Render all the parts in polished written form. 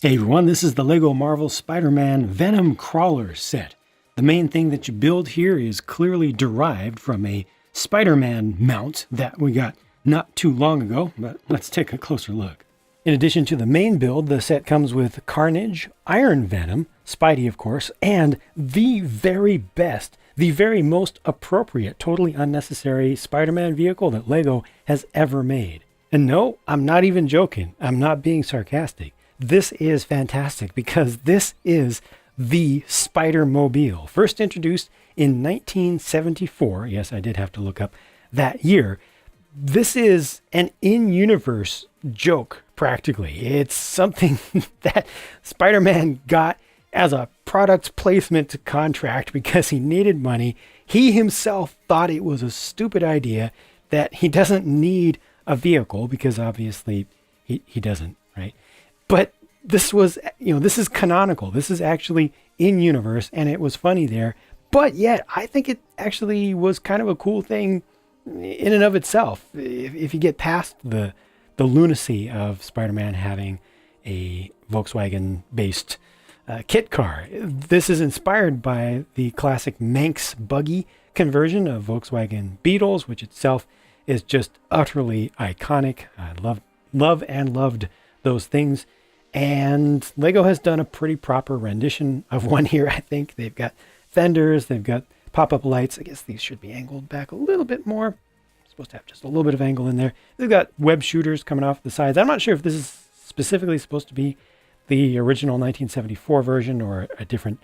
Hey everyone, this is the LEGO Marvel Spider-Man Venom Crawler set. The main thing that you build here is clearly derived from a Spider-Man mount that we got not too long ago, but let's take a closer look. In addition to the main build, the set comes with Carnage, Iron Venom, Spidey of course, and the very best, the very most appropriate, totally unnecessary Spider-Man vehicle that LEGO has ever made. And no, I'm not even joking. I'm not being sarcastic. This is fantastic because this is the Spider-Mobile, first introduced in 1974. Yes, I did have to look up that year. This is an in-universe joke, practically. It's something that Spider-Man got as a product placement contract because he needed money. He himself thought it was a stupid idea, that he doesn't need a vehicle because obviously he doesn't, right? But this was, this is canonical. This is actually in universe, and it was funny there. But yet, I think it actually was kind of a cool thing in and of itself. If you get past the lunacy of Spider-Man having a Volkswagen-based kit car. This is inspired by the classic Manx buggy conversion of Volkswagen Beetles, which itself is just utterly iconic. I love and loved those things. And LEGO has done a pretty proper rendition of one here, I think. They've got fenders, they've got pop-up lights. I guess these should be angled back a little bit more. Supposed to have just a little bit of angle in there. They've got web shooters coming off the sides. I'm not sure if this is specifically supposed to be the original 1974 version or a different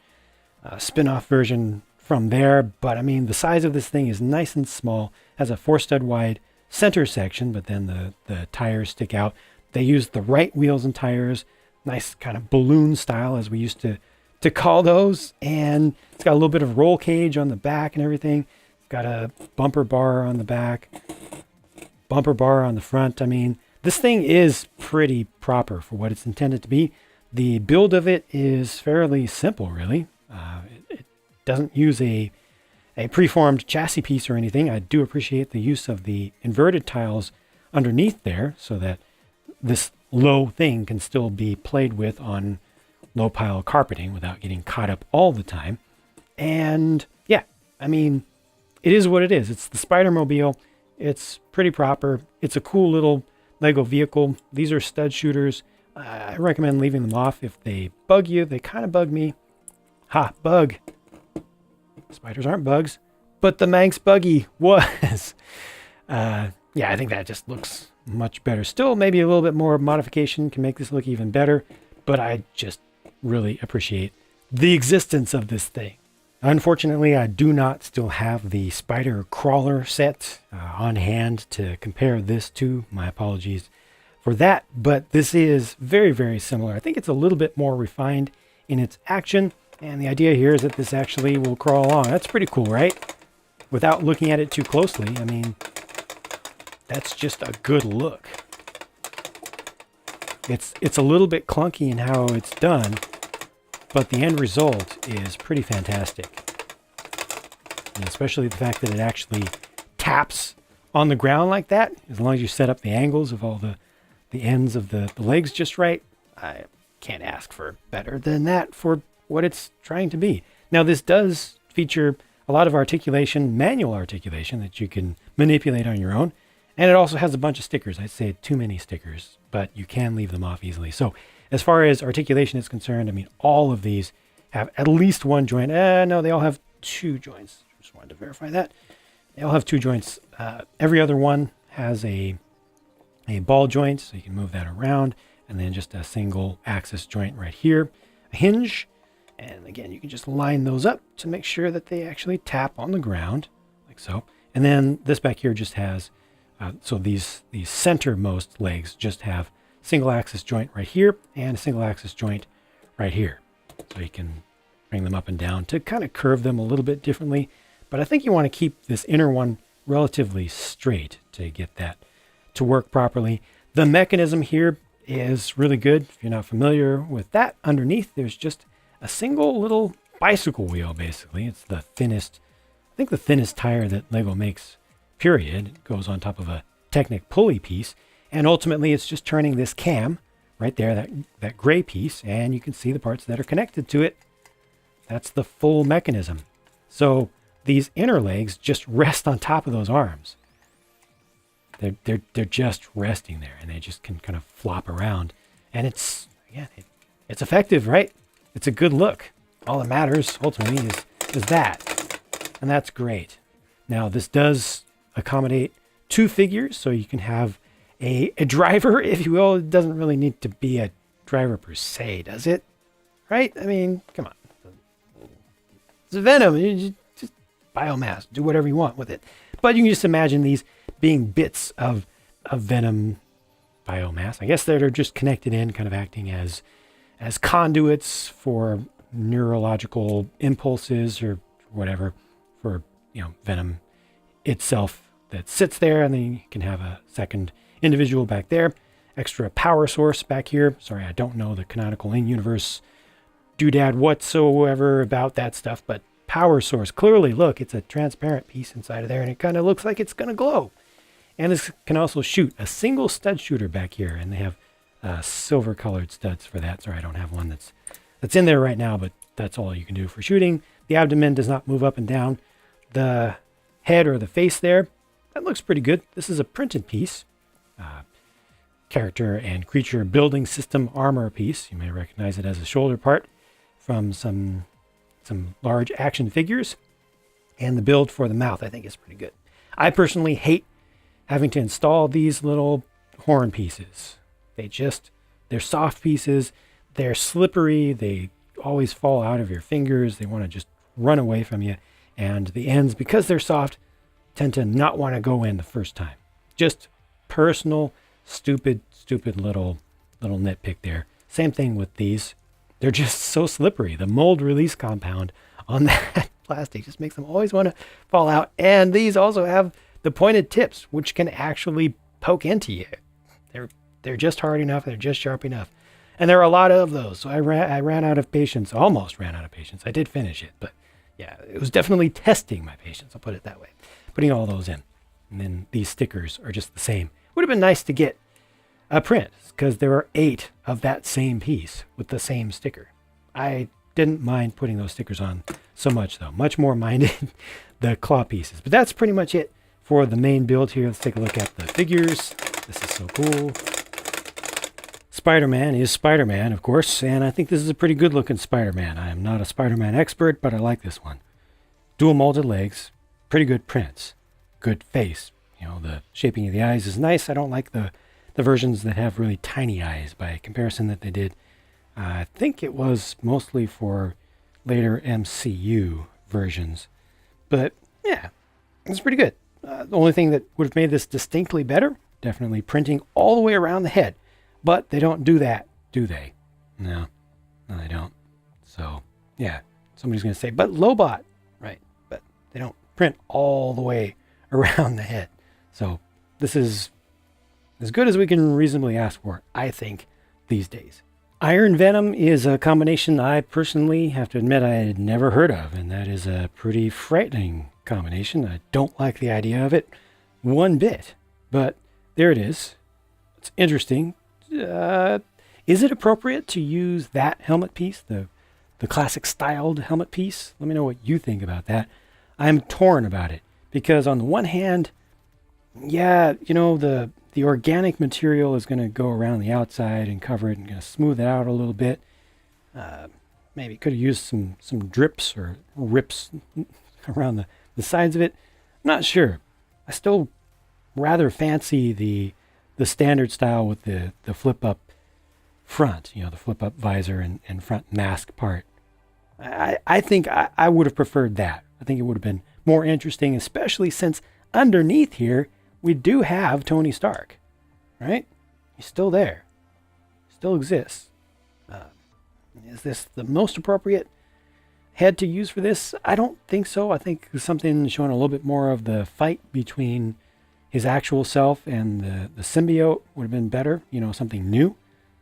spin-off version from there. But I mean, the size of this thing is nice and small. Has a 4-stud wide center section, but then the tires stick out. They use the right wheels and tires. Nice kind of balloon style, as we used to call those. And it's got a little bit of roll cage on the back and everything. It's got a bumper bar on the back, bumper bar on the front. I mean, this thing is pretty proper for what it's intended to be. The build of it is fairly simple, really. It doesn't use a preformed chassis piece or anything. I do appreciate the use of the inverted tiles underneath there so that this low thing can still be played with on low pile carpeting without getting caught up all the time. And yeah, I mean, it is what it is. It's the Spider-Mobile. It's pretty proper. It's a cool little LEGO vehicle. These are stud shooters. I recommend leaving them off if they bug you. They kind of bug me. Ha, bug. Spiders aren't bugs, but the Manx buggy was. Yeah, I think that just looks much better. Still, maybe a little bit more modification can make this look even better, but I just really appreciate the existence of this thing. Unfortunately, I do not still have the Spider Crawler set on hand to compare this to. My apologies for that, but this is very, very similar. I think it's a little bit more refined in its action, and the idea here is that this actually will crawl along. That's pretty cool, right? Without looking at it too closely, I mean, that's just a good look. It's a little bit clunky in how it's done, but the end result is pretty fantastic. And especially the fact that it actually taps on the ground like that, as long as you set up the angles of all the ends of the legs just right. I can't ask for better than that for what it's trying to be. Now, this does feature a lot of articulation, manual articulation, that you can manipulate on your own. And it also has a bunch of stickers. I'd say too many stickers, but you can leave them off easily. So as far as articulation is concerned, I mean, all of these have at least one joint. No, they all have 2 joints. Just wanted to verify that. They all have 2 joints. Every other one has a ball joint, so you can move that around. And then just a single axis joint right here. A hinge. And again, you can just line those up to make sure that they actually tap on the ground, like so. And then this back here just has... so these centermost legs just have single axis joint right here and a single axis joint right here. So you can bring them up and down to kind of curve them a little bit differently. But I think you want to keep this inner one relatively straight to get that to work properly. The mechanism here is really good. If you're not familiar with that, underneath there's just a single little bicycle wheel, basically. It's the thinnest, I think the thinnest tire that LEGO makes, period. It goes on top of a Technic pulley piece, and ultimately it's just turning this cam right there, that gray piece, and you can see the parts that are connected to it. That's the full mechanism. So these inner legs just rest on top of those arms. They're just resting there, and they just can kind of flop around. And it's effective, right? It's a good look. All that matters ultimately is that, and that's great. Now this does accommodate 2 figures, so you can have a driver, if you will. It doesn't really need to be a driver per se, does it? Right? I mean, come on. It's Venom. You just biomass. Do whatever you want with it. But you can just imagine these being bits of Venom biomass. I guess they're just connected in, kind of acting as conduits for neurological impulses or whatever for, Venom itself that sits there, and then you can have a second individual back there. Extra power source back here. Sorry, I don't know the canonical in-universe doodad whatsoever about that stuff, but power source. Clearly, look, it's a transparent piece inside of there, and it kind of looks like it's going to glow. And this can also shoot a single stud shooter back here, and they have silver colored studs for that. Sorry, I don't have one that's in there right now, but that's all you can do for shooting. The abdomen does not move up and down. The head or the face there, that looks pretty good. This is a printed piece. Character and creature building system armor piece. You may recognize it as a shoulder part from some large action figures. And the build for the mouth, I think, is pretty good. I personally hate having to install these little horn pieces. They're soft pieces. They're slippery. They always fall out of your fingers. They want to just run away from you. And the ends, because they're soft, tend to not want to go in the first time. Just personal, stupid little nitpick there. Same thing with these. They're just so slippery. The mold release compound on that plastic just makes them always want to fall out. And these also have the pointed tips, which can actually poke into you. They're just hard enough. They're just sharp enough. And there are a lot of those. So I ran out of patience, almost ran out of patience. I did finish it, but yeah, it was definitely testing my patience. I'll put it that way. Putting all those in. And then these stickers are just the same. Would have been nice to get a print, because there are 8 of that same piece with the same sticker. I didn't mind putting those stickers on so much, though. Much more minded the claw pieces. But that's pretty much it for the main build here. Let's take a look at the figures. This is so cool. Spider-Man is Spider-Man, of course, and I think this is a pretty good looking Spider-Man. I am not a Spider-Man expert, but I like this one. Dual molded legs, pretty good prints, good face. The shaping of the eyes is nice. I don't like the versions that have really tiny eyes by comparison that they did. I think it was mostly for later MCU versions. But yeah, it's pretty good. The only thing that would have made this distinctly better, definitely printing all the way around the head. But they don't do that, do they? No, they don't. So yeah, somebody's going to say, but Lobot, right? But they don't print all the way around the head. So this is as good as we can reasonably ask for, I think, these days. Iron Venom is a combination I personally have to admit I had never heard of, and that is a pretty frightening combination. I don't like the idea of it one bit, but there it is. It's interesting. Is it appropriate to use that helmet piece, the classic styled helmet piece? Let me know what you think about that. I'm torn about it, because on the one hand, yeah, the organic material is going to go around the outside and cover it and going to smooth it out a little bit. Maybe could have used some drips or rips around the sides of it. I'm not sure. I still rather fancy the standard style with the flip up front, the flip up visor and front mask part. I think I would have preferred that. I think it would have been more interesting, especially since underneath here, we do have Tony Stark, right? He's still there. Still exists. Is this the most appropriate head to use for this? I don't think so. I think something showing a little bit more of the fight between his actual self and the symbiote would have been better, something new.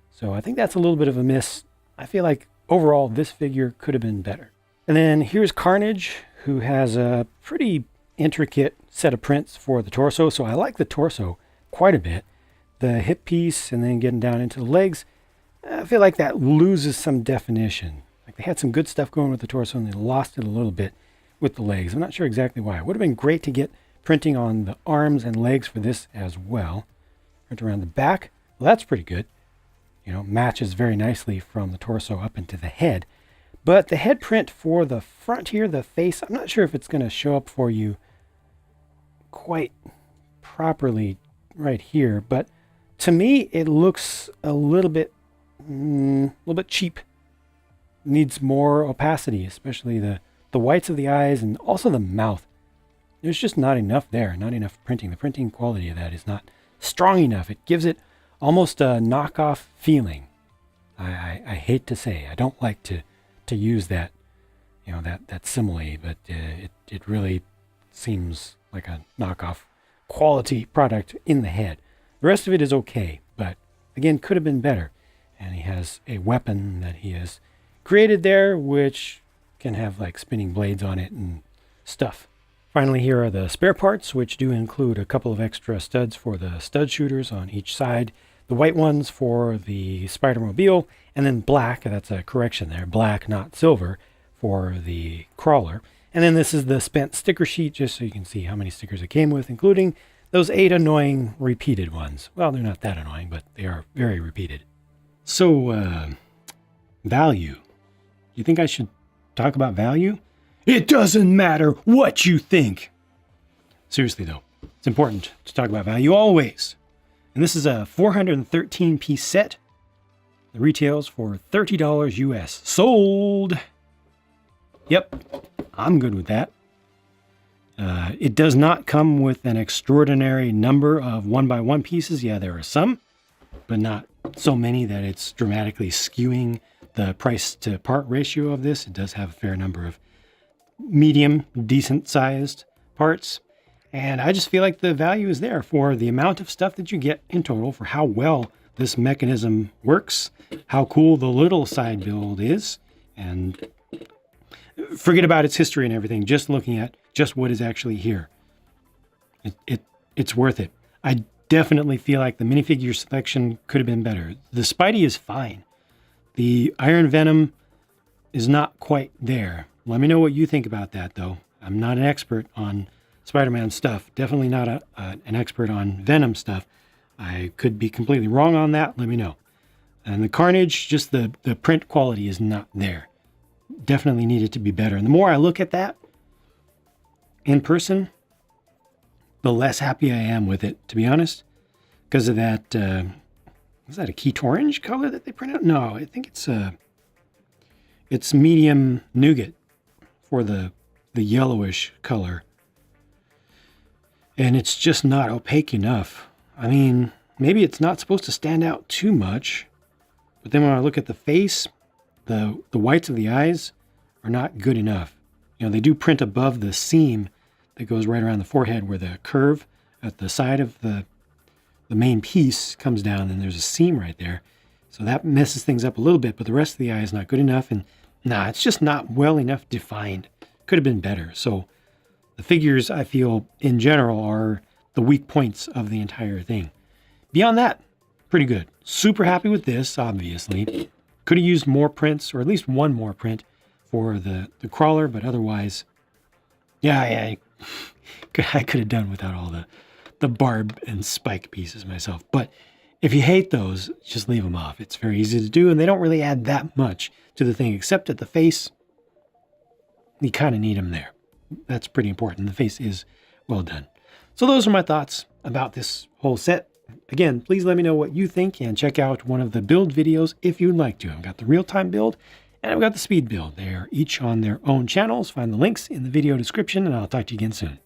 So I think that's a little bit of a miss. I feel like overall this figure could have been better. And then here's Carnage, who has a pretty intricate set of prints for the torso. So I like the torso quite a bit. The hip piece and then getting down into the legs, I feel like that loses some definition. Like they had some good stuff going with the torso and they lost it a little bit with the legs. I'm not sure exactly why. It would have been great to get printing on the arms and legs for this as well. Print around the back. Well, that's pretty good. You know, matches very nicely from the torso up into the head. But the head print for the front here, the face, I'm not sure if it's going to show up for you quite properly right here. But to me, it looks a little bit cheap. Needs more opacity, especially the whites of the eyes and also the mouth. There's just not enough there, not enough printing. The printing quality of that is not strong enough. It gives it almost a knockoff feeling. I hate to say, I don't like to use that, you know, that simile, but it really seems like a knockoff quality product in the head. The rest of it is okay, but again, could have been better. And he has a weapon that he has created there, which can have like spinning blades on it and stuff. Finally, here are the spare parts, which do include a couple of extra studs for the stud shooters on each side. The white ones for the Spider-Mobile, and then black, that's a correction there, black, not silver, for the crawler. And then this is the spent sticker sheet, just so you can see how many stickers it came with, including those 8 annoying repeated ones. Well, they're not that annoying, but they are very repeated. So, value. You think I should talk about value? It doesn't matter what you think. Seriously, though, it's important to talk about value always. And this is a 413-piece set. The retails for $30 US. Sold! Yep, I'm good with that. It does not come with an extraordinary number of 1x1 pieces. Yeah, there are some, but not so many that it's dramatically skewing the price to part ratio of this. It does have a fair number of medium, decent sized parts. And I just feel like the value is there for the amount of stuff that you get in total, for how well this mechanism works, how cool the little side build is, and forget about its history and everything, just looking at just what is actually here. It's worth it. I definitely feel like the minifigure selection could have been better. The Spidey is fine. The Iron Venom is not quite there. Let me know what you think about that, though. I'm not an expert on Spider-Man stuff. Definitely not an expert on Venom stuff. I could be completely wrong on that. Let me know. And the Carnage, just the print quality is not there. Definitely needed to be better. And the more I look at that in person, the less happy I am with it, to be honest. Because of that, is that a Keat orange color that they print out? No, I think it's medium nougat for the yellowish color. And it's just not opaque enough. I mean, maybe it's not supposed to stand out too much. But then when I look at the face, the whites of the eyes are not good enough. You know, they do print above the seam that goes right around the forehead where the curve at the side of the main piece comes down, and there's a seam right there. So that messes things up a little bit, but the rest of the eye is not good enough. And it's just not well enough defined. Could have been better. So the figures, I feel, in general, are the weak points of the entire thing. Beyond that, pretty good. Super happy with this, obviously. Could have used more prints, or at least one more print for the crawler, but otherwise, yeah, I could have done without all the barb and spike pieces myself. But if you hate those, just leave them off. It's very easy to do, and they don't really add that much to the thing, except at the face. You kind of need them there. That's pretty important. The face is well done. So those are my thoughts about this whole set. Again, please let me know what you think, and check out one of the build videos if you'd like to. I've got the real-time build, and I've got the speed build. They are each on their own channels. Find the links in the video description, and I'll talk to you again soon.